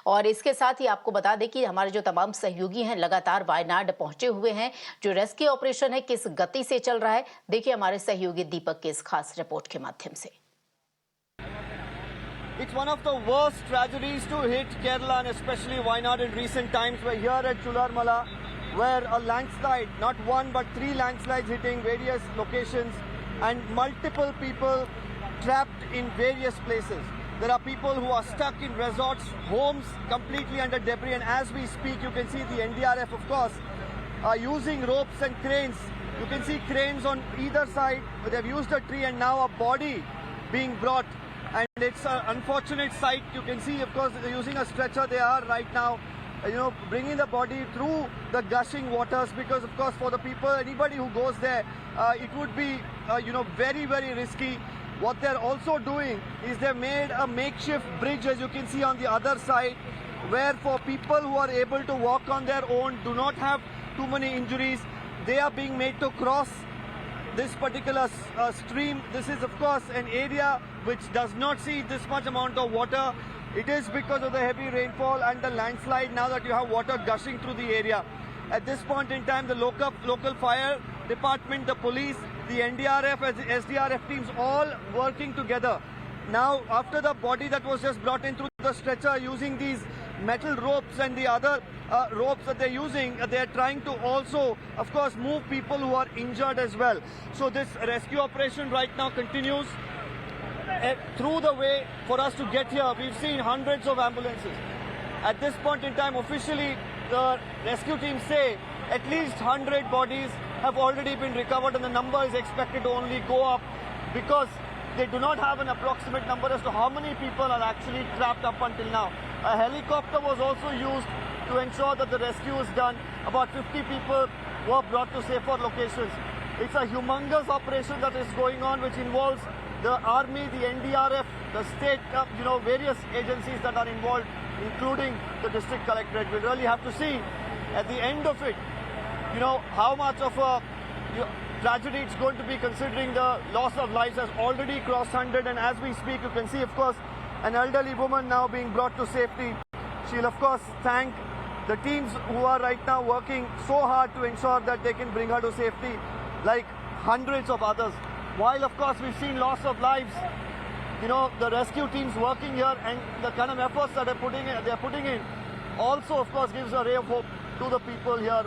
और इसके साथ ही आपको बता दें कि हमारे जो तमाम सहयोगी हैं लगातार वायनाड पहुंचे हुए हैं। जो रेस्क्यू ऑपरेशन है किस गति से चल रहा है, देखिए हमारे सहयोगी दीपक के इस खास रिपोर्ट के माध्यम से। It's one of the worst tragedies to hit Kerala and especially Wayanad in recent times. We're here at Chularmala where a landslide, not one but 3 landslides hitting various locations and multiple people trapped in various places. There are people who are stuck in resorts, homes completely under debris, and as we speak you can see the NDRF of course are using ropes and cranes. You can see cranes on either side. They've used a tree and now a body being brought. And it's an unfortunate sight. You can see, of course, using a stretcher they are right now, bringing the body through the gushing waters because, of course, for the people, anybody who goes there, it would be, very, very risky. What they're also doing is they've made a makeshift bridge, as you can see on the other side, where for people who are able to walk on their own, do not have too many injuries, they are being made to cross this particular stream. This is of course an area which does not see this much amount of water. It is because of the heavy rainfall and the landslide now that you have water gushing through the area. At this point in time, the local fire department, the police, the NDRF and the SDRF teams all working together. Now after the body that was just brought in through the stretcher, using these metal ropes and the other ropes that they're using, they're trying to also of course move people who are injured as well. So this rescue operation right now continues. Through the way for us to get here, we've seen hundreds of ambulances. At this point in time, officially the rescue teams say at least 100 bodies have already been recovered and the number is expected to only go up because they do not have an approximate number as to how many people are actually trapped up until now. A helicopter was also used to ensure that the rescue is done. About 50 people were brought to safer locations. It's a humongous operation that is going on which involves the army, the NDRF, the state, various agencies that are involved, including the district collectorate. We really have to see at the end of it, how much of a tragedy it's going to be, considering the loss of lives has already crossed 100, and as we speak you can see of course an elderly woman now being brought to safety. She'll of course thank the teams who are right now working so hard to ensure that they can bring her to safety, like hundreds of others. While of course we've seen loss of lives, the rescue teams working here and the kind of efforts that they're putting in also of course gives a ray of hope to the people here.